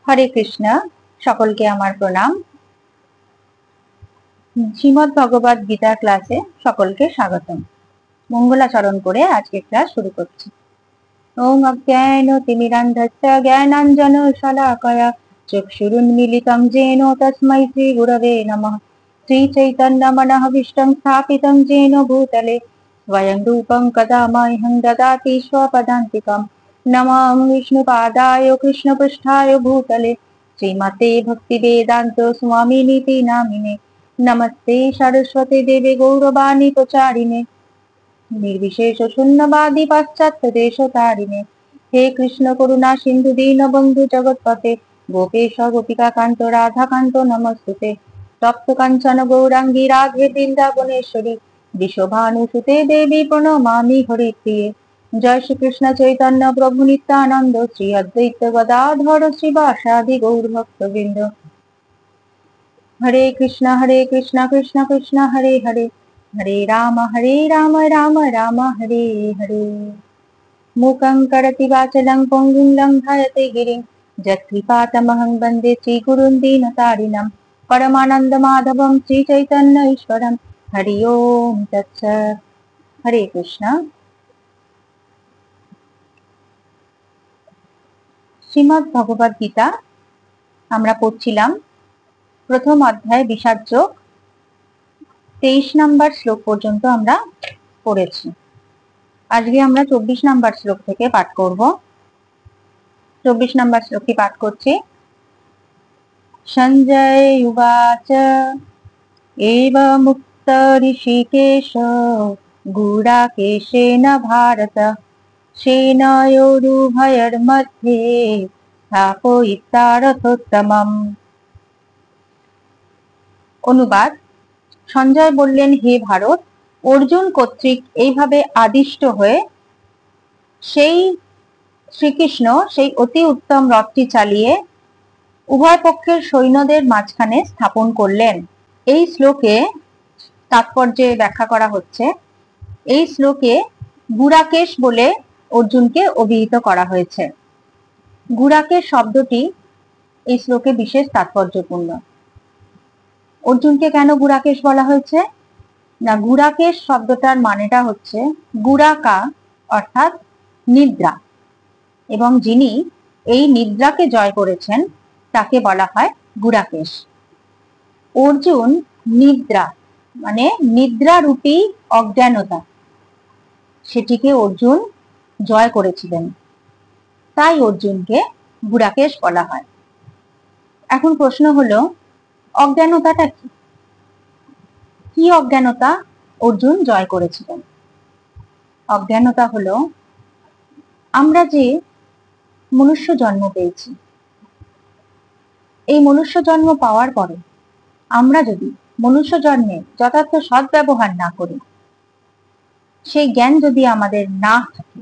হরে কৃষ্ণ। সকলকে আমার প্রণাম। শ্রীমদ্ ভগবদ গীতা ক্লাসে সকলকে স্বাগতম। মঙ্গলাচরণ করে আজকে ক্লাস শুরু করছি। ওম অজ্ঞান তিমিরান্ধস্য জ্ঞানাঞ্জন শলাকয়া চক্ষুরুন্মিলিতং যেন তস্मै শ্রী গুরবে নমঃ। শ্রী চৈতন্য মনোভীষ্টং স্থাপিতং যেন ভূতলে স্বয়ং রূপং কদা মह्यं দদাতি स्वपदान्तिकम्। নমঃ বিষ্ণুপাদায় কৃষ্ণপৃষ্ঠায় ভূতলে শ্রীমতে ভক্তিবেদান্ত স্বামিনীতি নামিনে। নমস্তে সরস্বতী দেবে গৌরবাণী প্রচারিণে নির্বিশেষ শূন্যবাদী পাশ্চাত্য দেশতারিণে। হে কৃষ্ণ করুণা সিন্ধু দীনবন্ধু জগৎপতে গোপেশ গোপিকা কান্ত রাধাকান্ত নমস্তুতে। তপ্ত কাঞ্চন গৌরাঙ্গী রাধে বৃন্দাবনেশ্বরী বিশ্বভানুসুতে দেবী প্রণমামি হরিপ্রিয়ে। জয় শ্রীকৃষ্ণ চৈতন্য প্রভু নিত্যানন্দ শ্রী অদ্বৈত গদাধর শ্রীবাসাদি গৌরভক্তবৃন্দ। হরে কৃষ্ণ কৃষ্ণ কৃষ্ণ হরে হরে হরে রাম রাম রাম হরে হরে। মূকং করতি বাচলং পঙ্গুং লঙ্ঘয়তে গিরিং যৎকৃপাতমহং বন্দে শ্রীগুরুং দীনতারিণং। পরমানন্দ মাধবং শ্রী চৈতন্য ঈশ্বরং। হরি ওম তৎসৎ। হরে কৃষ্ণ। শ্রীমদ্ ভগবদ গীতা আমরা পড়ছিলাম। প্রথম অধ্যায় বিষাদ যোগ 23 নম্বর শ্লোক পর্যন্ত আমরা পড়েছি। আজকে আমরা 24 নম্বর শ্লোক থেকে পাঠ করব। 24 নম্বর শ্লোকটি পাঠ করছি। সঞ্জয় উবাচ এব মুক্ত ঋষিকেশ গুড়াকেশেন ভারত সেনয়োরুভয়োর্মধ্যে স্থাপয়িত্বা রথোত্তমম। অনুবাদ: সঞ্জয় বললেন, হে ভারত, অর্জুন কর্তৃক এইভাবে আদিষ্ট হয়ে সেই শ্রীকৃষ্ণ সেই অতি উত্তম রথটি চালিয়ে উভয় পক্ষের সৈন্যদের মাঝখানে স্থাপন করলেন। এই শ্লোকে তাৎপর্যে ব্যাখ্যা করা হচ্ছে। এই শ্লোকে গুড়াকেশ বলে অর্জুনকে অভিহিত করা হয়েছে। গুড়াকেশ শব্দটি এই শ্লোকে বিশেষ তাৎপর্যপূর্ণ। অর্জুনকে কেন গুড়াকেশ বলা হয়েছে? না, গুড়াকেশ শব্দটার মানেটা হচ্ছে গুড়াকা অর্থাৎ নিদ্রা, এবং যিনি এই নিদ্রাকে জয় করেছেন তাকে বলা হয় গুড়াকেশ। অর্জুন নিদ্রা মানে নিদ্রারূপী অজ্ঞানতা, সেটিকে অর্জুন জয় করেছিলেন, তাই অর্জুনকে গুড়াকেশ বলা হয়। এখন প্রশ্ন হলো, অজ্ঞানতাটা কি? কি অজ্ঞানতা অর্জুন জয় করেছিলেন? অজ্ঞানতা হলো আমরা যে মনুষ্য জন্ম পেয়েছি, এই মনুষ্য জন্ম পাওয়ার পরে আমরা যদি মনুষ্য জন্মে যথার্থ সদ্ব্যবহার না করি, সেই জ্ঞান যদি আমাদের না থাকে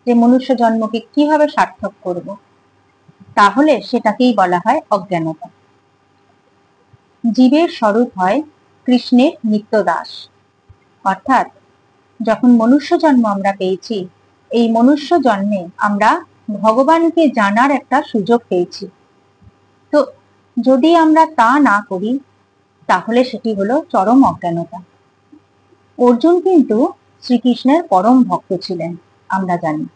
যে মনুষ্য জন্মকে কিভাবে সার্থক করব, তাহলে সেটাকেই বলা হয় অজ্ঞানতা। জীবের স্বরূপ হয় কৃষ্ণের নিত্য দাস, অর্থাৎ যখন মনুষ্য জন্ম আমরা পেয়েছি, এই মনুষ্য জন্মে আমরা ভগবানকে জানার একটা সুযোগ পেয়েছি। তো যদি আমরা তা না করি, তাহলে সেটি হলো চরম অজ্ঞানতা। অর্জুন কিন্তু শ্রীকৃষ্ণের পরম ভক্ত ছিলেন। আমরা জানি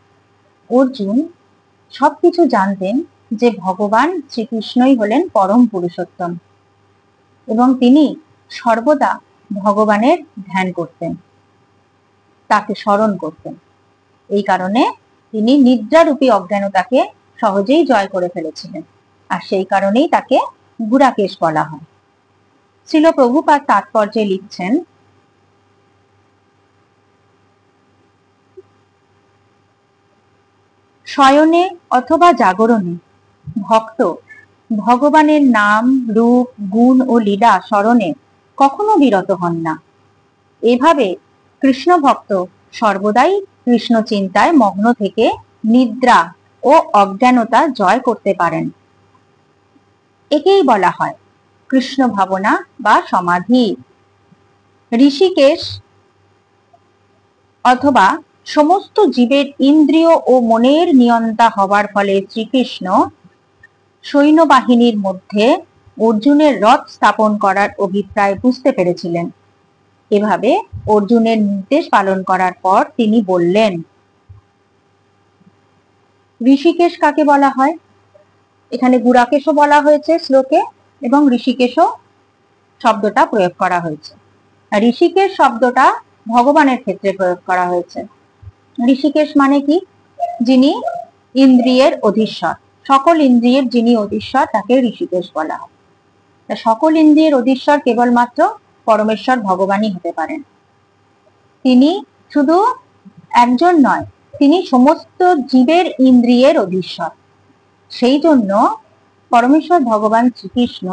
অর্জুন সবকিছু জানতেন যে ভগবান শ্রীকৃষ্ণই হলেন পরম পুরুষোত্তম, এবং তিনি সর্বদা ভগবানের ধ্যান করতেন, তাকে স্মরণ করতেন। এই কারণে তিনি নিদ্রারূপী অজ্ঞানতাকে সহজেই জয় করে ফেলেছিলেন, আর সেই কারণেই তাকে গুড়াকেশ বলা হয়। শ্রীল প্রভুপাদ তাৎপর্যে লিখছেন, শয়নে অথবা জাগরণে ভক্ত ভগবানের নাম, রূপ, গুণ ও লীলা স্মরণে কখনো বিরত হন না। এভাবে কৃষ্ণ ভক্ত সর্বদাই কৃষ্ণ চিন্তায় মগ্ন থেকে নিদ্রা ও অজ্ঞানতা জয় করতে পারেন। একেই বলা হয় কৃষ্ণ ভাবনা বা সমাধি। ঋষিকেশ অথবা সমস্ত জীবের ইন্দ্রিয় ও মনের নিয়ন্তা হবার ফলে শ্রীকৃষ্ণ সৈন্যবাহিনীর মধ্যে অর্জুনের রথ স্থাপন করার অভিপ্রায় বুঝতে পেরেছিলেন। এভাবে অর্জুনের নির্দেশ পালন করার পর তিনি বললেন, ঋষিকেশ কাকে বলা হয়? এখানে গুড়াকেশও বলা হয়েছে শ্লোকে এবং ঋষিকেশও শব্দটা প্রয়োগ করা হয়েছে। আর ঋষিকেশ শব্দটা ভগবানের ক্ষেত্রে প্রয়োগ করা হয়েছে। ঋষিকেশ মানে কি? যিনি ইন্দ্রিয়ের অধীশ্বর, সকল ইন্দ্রিয়ের যিনি অধীশ্বর তাকে ঋষিকেশ বলা হয়। সকল ইন্দ্রিয়ের অধীশ্বর কেবলমাত্র পরমেশ্বর ভগবানই হতে পারেন। তিনি শুধু একজন নয়, তিনি সমস্ত জীবের ইন্দ্রিয়ের অধীশ্বর। সেই জন্য পরমেশ্বর ভগবান শ্রীকৃষ্ণ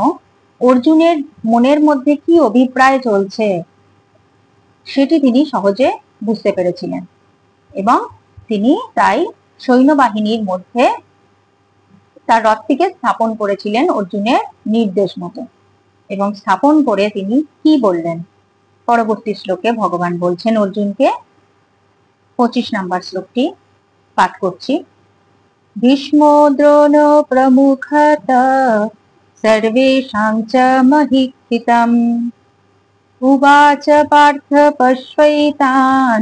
অর্জুনের মনের মধ্যে কি অভিপ্রায় চলছে সেটি তিনি সহজে বুঝতে পেরেছিলেন এবং তিনি তাই সৈন্যবাহিনীর মধ্যে তার রথটিকে স্থাপন করেছিলেন অর্জুনের নির্দেশ মতো। এবং স্থাপন করে তিনি কি বললেন পরবর্তী শ্লোকে ভগবান বলছেন অর্জুনকে। 25 নম্বর শ্লোকটি পাঠ করছি। ভীষ্মো দ্রোণ প্রমুখত সর্বেষাং চ মহিক্ষিতম উবাচ পার্থ পশ্যৈতান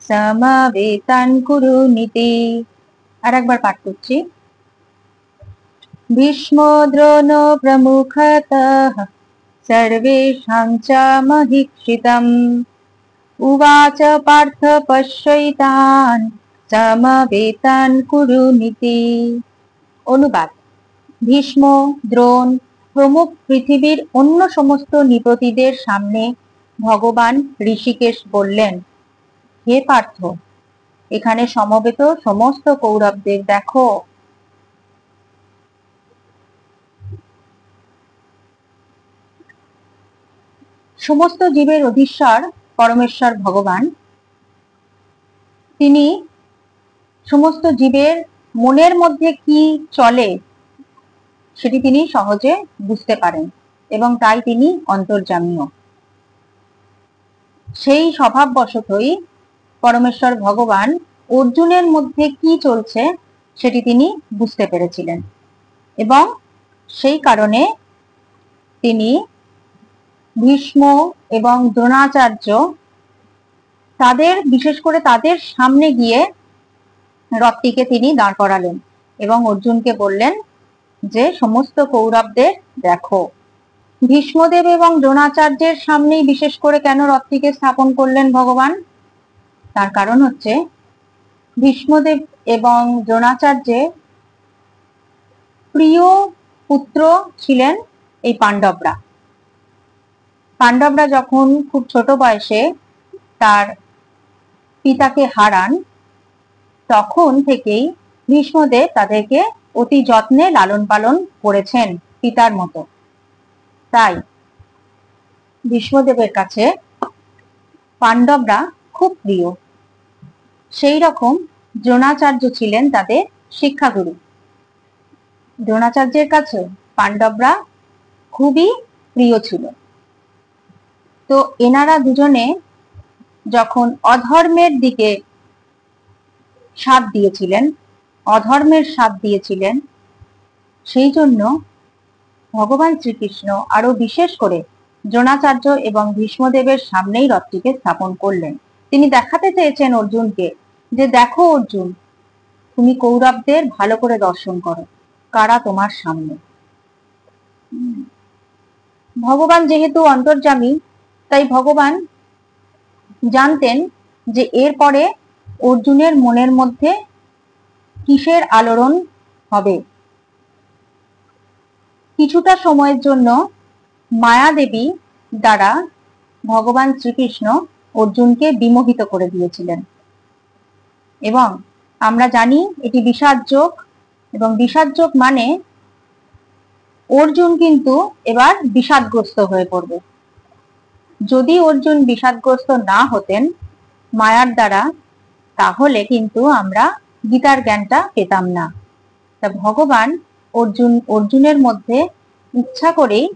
সমবেতান কুরু নীতি। আর একবার পাঠ করছি। ভীষ্ম দ্রোণ প্রমুখতঃ সর্বেষাং চ মহিক্ষিতম উবাচ পার্থ পশ্যৈতান সমবেতান কুরু নীতি। অনুবাদ। ভীষ্ম, দ্রোণ প্রমুখ পৃথিবীর অন্য সমস্ত নৃপতিদের সামনে ভগবান ঋষিকেশ বললেন, হে পার্থ, এখানে সমবেত সমস্ত কৌরবদের দেখো। সমস্ত জীবের অধীশ্বর পরমেশ্বর ভগবান, তিনি সমস্ত জীবের মনের মধ্যে কি চলে সেটি তিনি সহজে বুঝতে পারেন এবং তাই তিনি অন্তর্যামীও। সেই স্বভাববশতই পরমেশ্বর ভগবান অর্জুনের মধ্যে কি চলছে সেটি তিনি বুঝতে পেরেছিলেন এবং সেই কারণে তিনি ভীষ্ম এবং দ্রোণাচার্য বিশেষ করে তাদের সামনে গিয়ে রথটিকে তিনি দাঁড় করালেন এবং অর্জুনকে বললেন যে সমস্ত কৌরবদের দেখো। ভীষ্মদেব এবং দ্রোণাচার্যের সামনেই বিশেষ করে কেন রথটিকে স্থাপন করলেন ভগবান? তার কারণ হচ্ছে ভীষ্মদেব এবং দ্রোণাচার্যের প্রিয় পুত্র ছিলেন এই পাণ্ডবরা। পাণ্ডবরা যখন খুব ছোট বয়সে তার পিতাকে হারান তখন থেকেই ভীষ্মদেব তাদেরকে অতি যত্নে লালন পালন করেছেন পিতার মতো। তাই ভীষ্মদেবের কাছে পাণ্ডবরা খুব প্রিয়। সেই রকম দ্রোণাচার্য ছিলেন তাদের শিক্ষাগুরু। দ্রোণাচার্যের কাছে পাণ্ডবরা খুবই প্রিয় ছিল। তো এনারা দুজনে যখন অধর্মের দিকে সাথ দিয়েছিলেন সেই জন্য ভগবান শ্রীকৃষ্ণ আরো বিশেষ করে দ্রোণাচার্য এবং ভীষ্মদেবের সামনেই রথটিকে স্থাপন করলেন। তিনি দেখাতে চেয়েছেন অর্জুনকে যে দেখো অর্জুন, তুমি কৌরবদের ভালো করে দর্শন করো, কারা তোমার সামনে। ভগবান যেহেতু অন্তর্যামী তাই ভগবান জানতেন যে এরপরে অর্জুনের মনের মধ্যে কিসের আলোড়ন হবে। কিছুটা সময়ের জন্য মায়াদেবী দ্বারা ভগবান শ্রীকৃষ্ণ অর্জুনকে বিমোহিত করে দিয়েছিলেন এবং আমরা জানি এটি বিষাদ যোগ এবং বিষাদ যোগ মানে অর্জুন কিন্তু এবার বিষাদগ্রস্ত হয়ে পড়বে। যদি অর্জুন বিষাদগ্রস্ত না হতেন মায়ার দ্বারা তাহলে কিন্তু আমরা গীতার জ্ঞানটা পেতাম না। তা ভগবান অর্জুনের মধ্যে ইচ্ছা করেই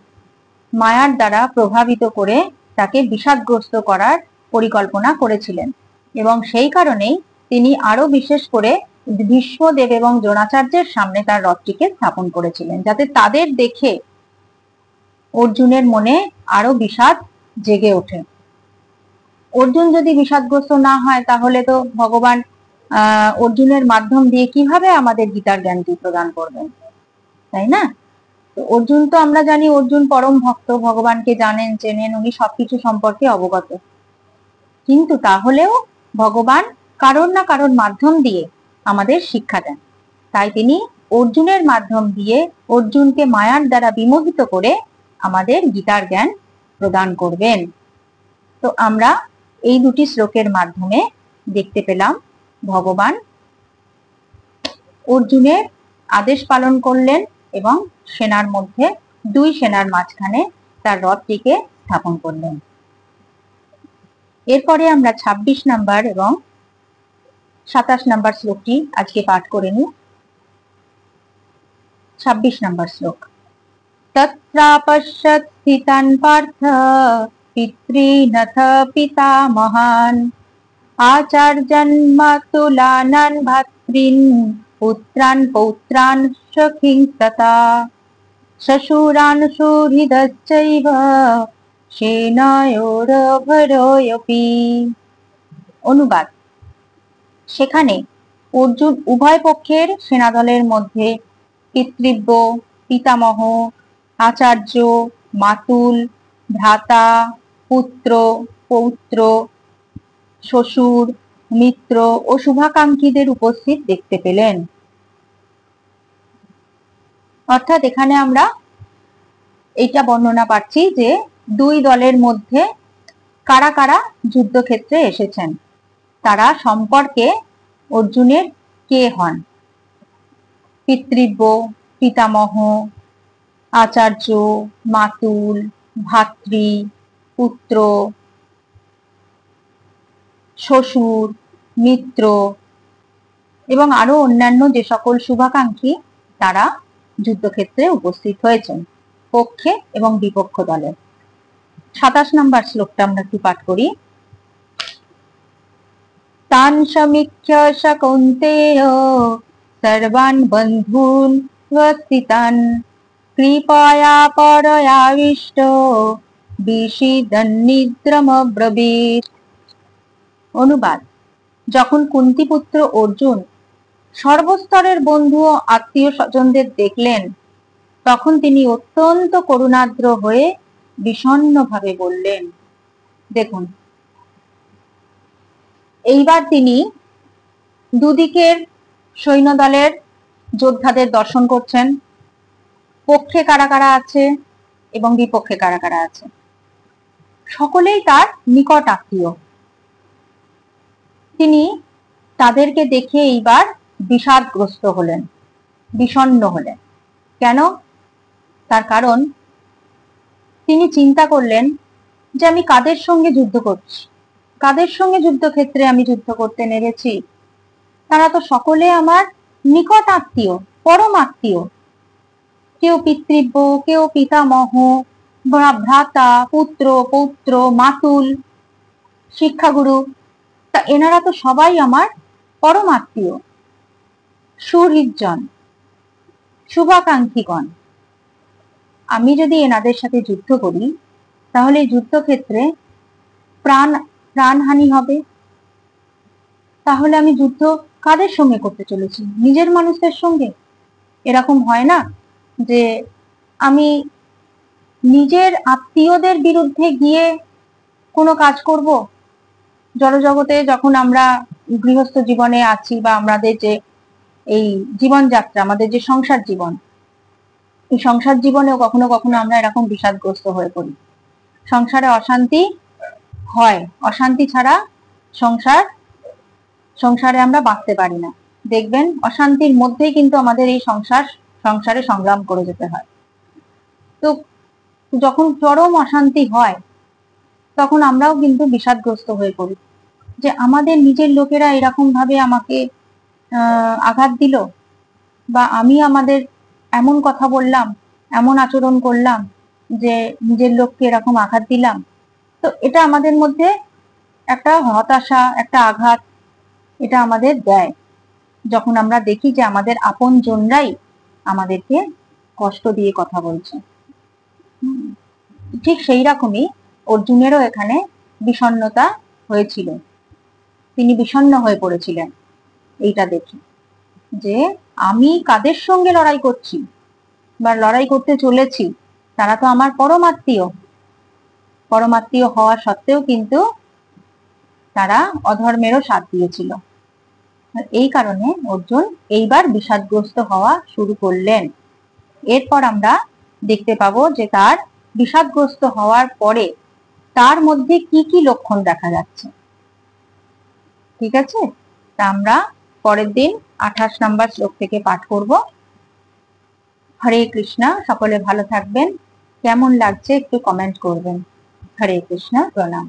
মায়ার দ্বারা প্রভাবিত করে তাকে বিষাদগ্রস্ত করার পরিকল্পনা করেছিলেন এবং সেই কারণেই তিনি আরো বিশেষ করে ভীষ্মদেব এবং দ্রোণাচার্যের সামনে তার রথটিকে স্থাপন করেছিলেন, যাতে তাদের দেখে অর্জুনের মনে আরো বিষাদ জেগে ওঠে। অর্জুন যদি বিষাদগ্রস্ত না হয়, তাহলে তো ভগবান অর্জুনের মাধ্যম দিয়ে কিভাবে আমাদের গীতার জ্ঞানটি প্রদান করবেন, তাই না? তো অর্জুন তো আমরা জানি অর্জুন পরম ভক্ত, ভগবানকে জানেন, চেনেন, উনি সবকিছু সম্পর্কে অবগত। কিন্তু তাহলেও ভগবান কারোর না কারোর মাধ্যম দিয়ে আমাদের শিক্ষা দেন। তাই তিনি অর্জুনের মাধ্যম দিয়ে অর্জুনকে মায়ার দ্বারা বিমোহিত করে আমাদের গীতার জ্ঞান প্রদান করবেন। তো আমরা এই দুটি শ্লোকের মাধ্যমে দেখতে পেলাম ভগবান অর্জুনের আদেশ পালন করলেন এবং সেনার মধ্যে, দুই সেনার মাঝখানে তার রথটিকে স্থাপন করলেন। এরপরে আমরা ২৬ নাম্বার এবং ২৭ নাম্বার শ্লোকটি আজকে পাঠ করে নিই। ২৬ নাম্বার শ্লোক। তত্রাপশ্যৎ স্থিতান পার্থ পিতৃনথ পিতামহান আচার্যান মাতুলানান ভাতৃন পুত্রান পৌত্রান সখিংস্ততা শ্বশুরান সুহৃদশ্চৈব সেনায়োরভরোয়পি। অনুবাদ: সেখানে অর্জুন উভয় পক্ষের সেনাদলের মধ্যে পিতৃব্য, পিতামহ, আচার্য, মাতুল, ভ্রাতা, পুত্র, পৌত্র, শ্বশুর, মিত্র ও শুভাকাঙ্ক্ষীদের উপস্থিত দেখতে পেলেন। অর্থাৎ এখানে আমরা এইটা বর্ণনা পাচ্ছি যে দুই দলের মধ্যে কারা কারা যুদ্ধক্ষেত্রে এসেছেন, তারা সম্পর্কে অর্জুনের কে হন। পিতৃব্য, পিতামহ, আচার্য, মাতুল, ভাতৃ, পুত্র, শ্বশুর, মিত্র এবং আরো অন্যান্য যে সকল শুভাকাঙ্ক্ষী, তারা যুদ্ধক্ষেত্রে উপস্থিত হয়েছেন পক্ষে এবং বিপক্ষ দলে। ২৭ নম্বর শ্লোকটা আমরা একটু পাঠ করি। তান সমীক্ষ্য স কৌন্তেয় সর্বান বন্ধুন উপস্থিতান কৃপয়া পরয়াবিষ্ট বিষিদন্নিদ্রমব্রবীত। অনুবাদ: যখন কুন্তিপুত্র অর্জুন সর্বস্তরের বন্ধু ও আত্মীয় স্বজনদের দেখলেন, তখন তিনি অত্যন্ত করুণার্দ্র হয়ে বিষণ্ণভাবে বললেন। দেখুন, এইবার তিনি দুদিকের সৈন্যদলের যোদ্ধাদের দর্শন করছেন, পক্ষে কারা কারা আছে এবং বিপক্ষে কারা কারা আছে। সকলেই তার নিকট আত্মীয়। তিনি তাদেরকে দেখে এইবার বিষাদগ্রস্ত হলেন, বিষণ্ণ হলেন। কেন? তার কারণ তিনি চিন্তা করলেন যে আমি কাদের সঙ্গে যুদ্ধ করছি, কাদের সঙ্গে যুদ্ধক্ষেত্রে আমি যুদ্ধ করতে নেমেছি। তারা তো সকলে আমার নিকট আত্মীয়, পরম আত্মীয়। কেউ পিতৃব্য, কেউ পিতামহ, ভ্রাতা, পুত্র, পৌত্র, মাতুল, শিক্ষাগুরু, তা এনারা তো সবাই আমার পরম আত্মীয়, সুহৃদজন, শুভাকাঙ্ক্ষীগণ। আমি যদি এনাদের সাথে যুদ্ধ করি, তাহলে যুদ্ধক্ষেত্রে প্রাণহানি হবে। তাহলে আমি যুদ্ধ কাদের সঙ্গে করতে চলেছি? নিজের মানুষদের সঙ্গে। এরকম হয় না যে আমি নিজের আত্মীয়দের বিরুদ্ধে গিয়ে কোনো কাজ করব। জড়জগতে যখন আমরা গৃহস্থ জীবনে আছি, বা আমাদের যে এই জীবনযাত্রা, আমাদের যে সংসার জীবন, এই সংসার জীবনেও কখনো কখনো আমরা এরকম বিষাদগ্রস্ত হয়ে পড়ি। সংসারে অশান্তি হয়, অশান্তি ছাড়া সংসারে আমরা বাঁচতে পারি না। দেখবেন, অশান্তির মধ্যেই কিন্তু আমাদের এই সংসারে সংগ্রাম করে যেতে হয়। তো যখন চরম অশান্তি হয়, তখন আমরাও কিন্তু বিষাদগ্রস্ত হয়ে পড়ি যে আমাদের নিজের লোকেরা এরকম ভাবে আমাকে আঘাত দিল, বা আমি আমাদের এমন কথা বললাম, এমন আচরণ করলাম যে নিজের লোককে এরকম আঘাত দিলাম। তো এটা আমাদের মধ্যে একটা হতাশা, একটা আঘাত, এটা আমাদের দেয়। যখন আমরা দেখি যে আমাদের আপন জনরাই আমাদেরকে কষ্ট দিয়ে কথা বলছে। ঠিক সেই রকমই অর্জুনেরও এখানে বিষণ্ণতা হয়েছিল, তিনি বিষণ্ণ হয়ে পড়েছিলেন এইটা দেখে, যে আমি কাদের সঙ্গে লড়াই করছি বা লড়াই করতে চলেছি, তারা তো আমার পরমাত্মীয়, পরমাত্মীয় হওয়া সত্ত্বেও কিন্তু তারা অধর্মেরও সাথ দিয়েছিল। এই কারণে অর্জুন এইবার বিষাদগ্রস্ত হওয়া শুরু করলেন। এরপর আমরা দেখতে পাবো যে তার বিষাদগ্রস্ত হওয়ার পরে তার মধ্যে কি কি লক্ষণ দেখা যাচ্ছে। ঠিক আছে, তা আমরা পরের দিন 28 নম্বর শ্লোক থেকে পাঠ করব। হরে কৃষ্ণা, সকলে ভালো থাকবেন। কেমন লাগছে একটু কমেন্ট করবেন। হরে কৃষ্ণা, প্রণাম।